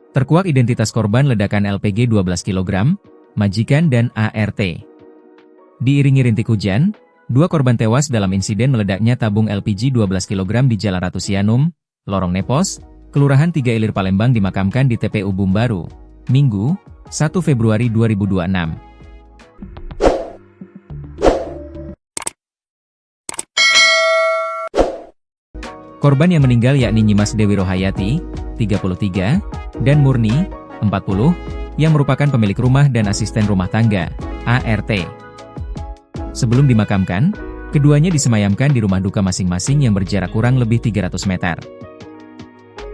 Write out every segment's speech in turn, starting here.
Terkuak identitas korban ledakan LPG 12 kg, majikan dan ART. Diiringi rintik hujan, 2 korban tewas dalam insiden meledaknya tabung LPG 12 kg di Jalan Ratu Sianum, Lorong Nepos, Kelurahan 3 Ilir Palembang dimakamkan di TPU Bumbaru, Minggu, 1 Februari 2026. Korban yang meninggal yakni Nyimas Dewi Rohayati, 33, dan Murni, 40, yang merupakan pemilik rumah dan asisten rumah tangga, ART. Sebelum dimakamkan, keduanya disemayamkan di rumah duka masing-masing yang berjarak kurang lebih 300 meter.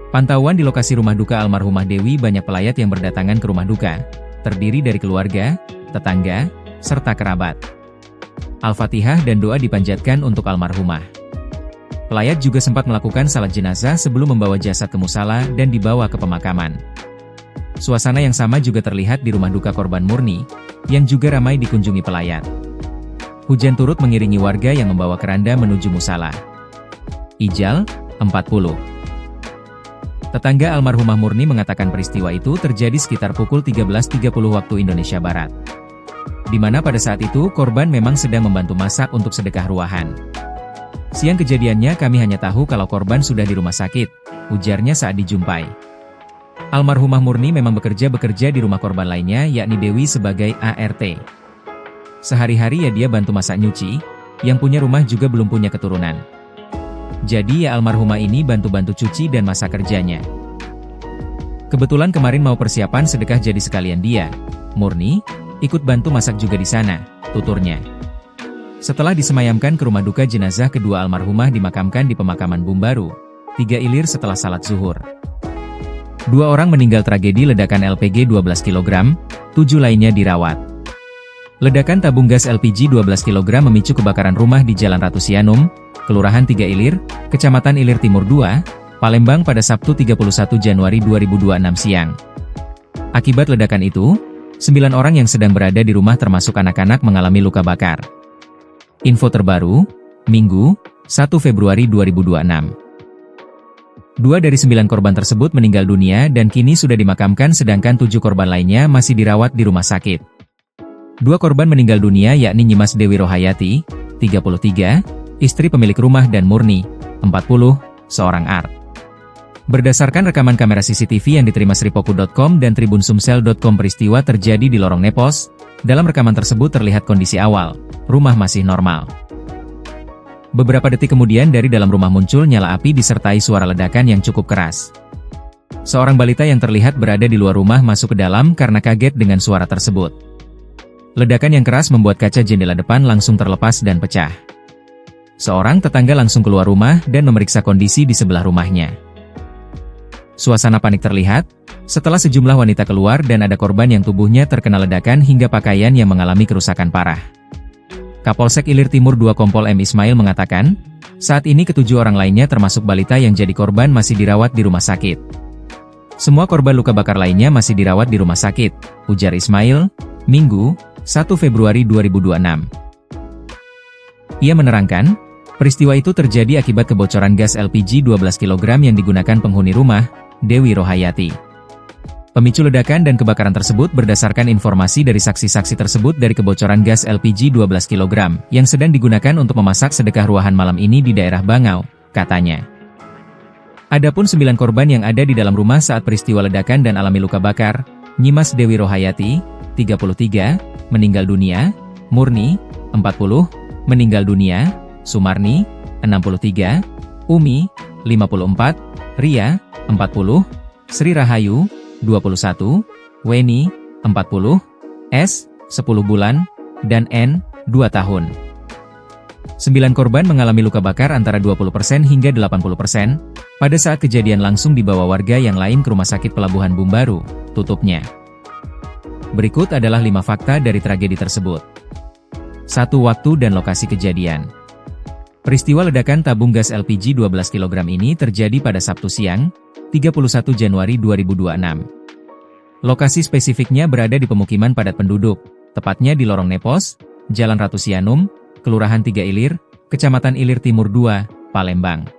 Pantauan di lokasi rumah duka almarhumah Dewi banyak pelayat yang berdatangan ke rumah duka, terdiri dari keluarga, tetangga, serta kerabat. Al-Fatihah dan doa dipanjatkan untuk almarhumah. Pelayat juga sempat melakukan salat jenazah sebelum membawa jasad ke musala dan dibawa ke pemakaman. Suasana yang sama juga terlihat di rumah duka korban Murni, yang juga ramai dikunjungi pelayat. Hujan turut mengiringi warga yang membawa keranda menuju musala. Ijal, 40. Tetangga almarhumah Murni mengatakan peristiwa itu terjadi sekitar pukul 13.30 waktu Indonesia Barat. Di mana pada saat itu korban memang sedang membantu masak untuk sedekah ruahan. Siang kejadiannya kami hanya tahu kalau korban sudah di rumah sakit, ujarnya saat dijumpai. Almarhumah Murni memang bekerja di rumah korban lainnya yakni Dewi sebagai ART. Sehari-hari ya dia bantu masak nyuci, yang punya rumah juga belum punya keturunan. Jadi ya almarhumah ini bantu-bantu cuci dan masak kerjanya. Kebetulan kemarin mau persiapan sedekah jadi sekalian dia, Murni, ikut bantu masak juga di sana, tuturnya. Setelah disemayamkan ke rumah duka, jenazah kedua almarhumah dimakamkan di pemakaman Bumbaru, 3 Ilir setelah salat zuhur. 2 orang meninggal tragedi ledakan LPG 12 kg, 7 lainnya dirawat. Ledakan tabung gas LPG 12 kg memicu kebakaran rumah di Jalan Ratu Sianum, Kelurahan 3 Ilir, Kecamatan Ilir Timur 2, Palembang pada Sabtu 31 Januari 2026 siang. Akibat ledakan itu, 9 orang yang sedang berada di rumah termasuk anak-anak mengalami luka bakar. Info terbaru, Minggu, 1 Februari 2026. 2 dari 9 korban tersebut meninggal dunia dan kini sudah dimakamkan sedangkan 7 korban lainnya masih dirawat di rumah sakit. 2 korban meninggal dunia yakni Nyimas Dewi Rohayati, 33, istri pemilik rumah dan Murni, 40, seorang ART. Berdasarkan rekaman kamera CCTV yang diterima Sripoku.com dan TribunSumsel.com peristiwa terjadi di Lorong Nepos. Dalam rekaman tersebut terlihat kondisi awal, rumah masih normal. Beberapa detik kemudian dari dalam rumah muncul nyala api disertai suara ledakan yang cukup keras. Seorang balita yang terlihat berada di luar rumah masuk ke dalam karena kaget dengan suara tersebut. Ledakan yang keras membuat kaca jendela depan langsung terlepas dan pecah. Seorang tetangga langsung keluar rumah dan memeriksa kondisi di sebelah rumahnya. Suasana panik terlihat, setelah sejumlah wanita keluar dan ada korban yang tubuhnya terkena ledakan hingga pakaian yang mengalami kerusakan parah. Kapolsek Ilir Timur 2 Kompol M. Ismail mengatakan, saat ini ketujuh orang lainnya termasuk balita yang jadi korban masih dirawat di rumah sakit. Semua korban luka bakar lainnya masih dirawat di rumah sakit, ujar Ismail, Minggu, 1 Februari 2026. Ia menerangkan, peristiwa itu terjadi akibat kebocoran gas LPG 12 kg yang digunakan penghuni rumah, Dewi Rohayati. Pemicu ledakan dan kebakaran tersebut berdasarkan informasi dari saksi-saksi tersebut dari kebocoran gas LPG 12 kg yang sedang digunakan untuk memasak sedekah ruahan malam ini di daerah Bangau, katanya. Adapun 9 korban yang ada di dalam rumah saat peristiwa ledakan dan alami luka bakar, Nyimas Dewi Rohayati, 33, meninggal dunia, Murni, 40, meninggal dunia, Sumarni, 63, Umi, 54, Ria, 40, Sri Rahayu, 21, Weni, 40, S, 10 bulan, dan N, 2 tahun. 9 korban mengalami luka bakar antara 20% hingga 80%, pada saat kejadian langsung dibawa warga yang lain ke Rumah Sakit Pelabuhan Bumbaru, tutupnya. Berikut adalah 5 fakta dari tragedi tersebut. 1. Waktu dan lokasi kejadian. Peristiwa ledakan tabung gas LPG 12 kg ini terjadi pada Sabtu siang, 31 Januari 2026. Lokasi spesifiknya berada di pemukiman padat penduduk, tepatnya di Lorong Nepos, Jalan Ratu Sianum, Kelurahan 3 Ilir, Kecamatan Ilir Timur 2, Palembang.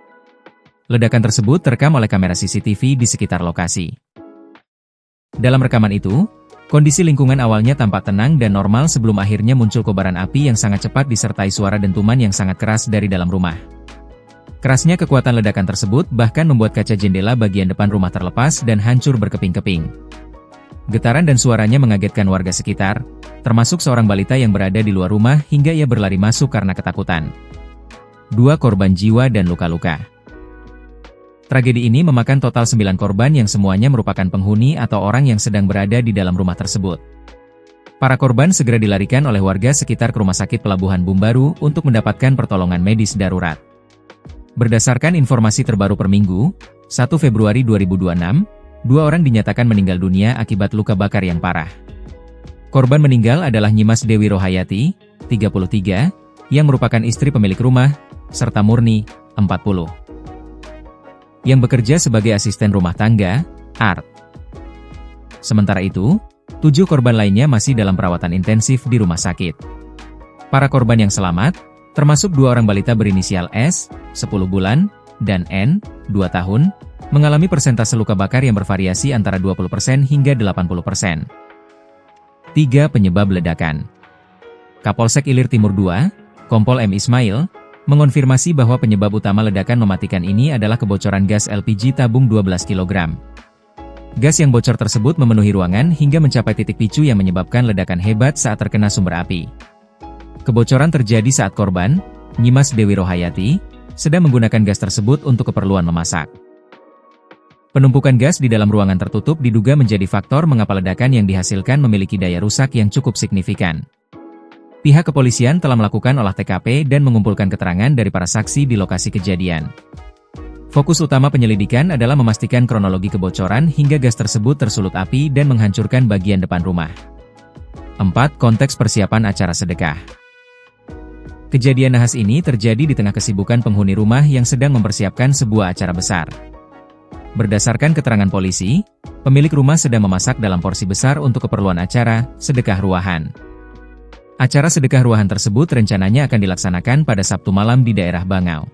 Ledakan tersebut terekam oleh kamera CCTV di sekitar lokasi. Dalam rekaman itu, kondisi lingkungan awalnya tampak tenang dan normal sebelum akhirnya muncul kobaran api yang sangat cepat disertai suara dentuman yang sangat keras dari dalam rumah. Kerasnya kekuatan ledakan tersebut bahkan membuat kaca jendela bagian depan rumah terlepas dan hancur berkeping-keping. Getaran dan suaranya mengagetkan warga sekitar, termasuk seorang balita yang berada di luar rumah hingga ia berlari masuk karena ketakutan. 2 korban jiwa dan luka-luka. Tragedi ini memakan total 9 korban yang semuanya merupakan penghuni atau orang yang sedang berada di dalam rumah tersebut. Para korban segera dilarikan oleh warga sekitar ke Rumah Sakit Pelabuhan Bumbaru untuk mendapatkan pertolongan medis darurat. Berdasarkan informasi terbaru per Minggu, 1 Februari 2026, 2 orang dinyatakan meninggal dunia akibat luka bakar yang parah. Korban meninggal adalah Nyimas Dewi Rohayati, 33, yang merupakan istri pemilik rumah, serta Murni, 40, yang bekerja sebagai asisten rumah tangga, Art. Sementara itu, 7 korban lainnya masih dalam perawatan intensif di rumah sakit. Para korban yang selamat, termasuk 2 orang balita berinisial S, 10 bulan, dan N, 2 tahun, mengalami persentase luka bakar yang bervariasi antara 20% hingga 80%. 3 penyebab ledakan. Kapolsek Ilir Timur II, Kompol M. Ismail, mengonfirmasi bahwa penyebab utama ledakan mematikan ini adalah kebocoran gas LPG tabung 12 kg. Gas yang bocor tersebut memenuhi ruangan hingga mencapai titik picu yang menyebabkan ledakan hebat saat terkena sumber api. Kebocoran terjadi saat korban, Nyimas Dewi Rohayati, sedang menggunakan gas tersebut untuk keperluan memasak. Penumpukan gas di dalam ruangan tertutup diduga menjadi faktor mengapa ledakan yang dihasilkan memiliki daya rusak yang cukup signifikan. Pihak kepolisian telah melakukan olah TKP dan mengumpulkan keterangan dari para saksi di lokasi kejadian. Fokus utama penyelidikan adalah memastikan kronologi kebocoran hingga gas tersebut tersulut api dan menghancurkan bagian depan rumah. 4. Konteks persiapan acara sedekah. Kejadian nahas ini terjadi di tengah kesibukan penghuni rumah yang sedang mempersiapkan sebuah acara besar. Berdasarkan keterangan polisi, pemilik rumah sedang memasak dalam porsi besar untuk keperluan acara sedekah ruahan. Acara sedekah ruahan tersebut rencananya akan dilaksanakan pada Sabtu malam di daerah Bangau.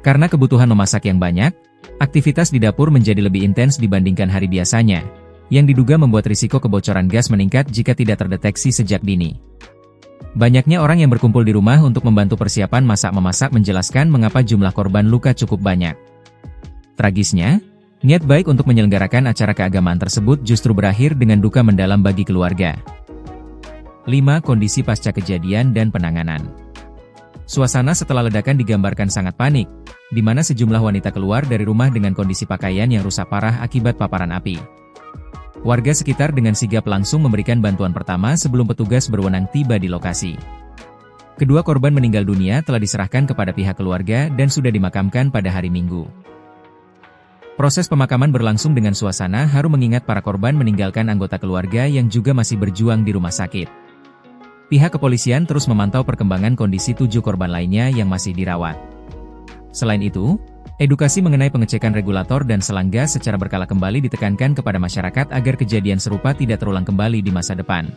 Karena kebutuhan memasak yang banyak, aktivitas di dapur menjadi lebih intens dibandingkan hari biasanya, yang diduga membuat risiko kebocoran gas meningkat jika tidak terdeteksi sejak dini. Banyaknya orang yang berkumpul di rumah untuk membantu persiapan masak-memasak menjelaskan mengapa jumlah korban luka cukup banyak. Tragisnya, niat baik untuk menyelenggarakan acara keagamaan tersebut justru berakhir dengan duka mendalam bagi keluarga. 5. Kondisi pasca kejadian dan penanganan. Suasana setelah ledakan digambarkan sangat panik, di mana sejumlah wanita keluar dari rumah dengan kondisi pakaian yang rusak parah akibat paparan api. Warga sekitar dengan sigap langsung memberikan bantuan pertama sebelum petugas berwenang tiba di lokasi. Kedua korban meninggal dunia telah diserahkan kepada pihak keluarga dan sudah dimakamkan pada hari Minggu. Proses pemakaman berlangsung dengan suasana haru mengingat para korban meninggalkan anggota keluarga yang juga masih berjuang di rumah sakit. Pihak kepolisian terus memantau perkembangan kondisi 7 korban lainnya yang masih dirawat. Selain itu, edukasi mengenai pengecekan regulator dan selang gas secara berkala kembali ditekankan kepada masyarakat agar kejadian serupa tidak terulang kembali di masa depan.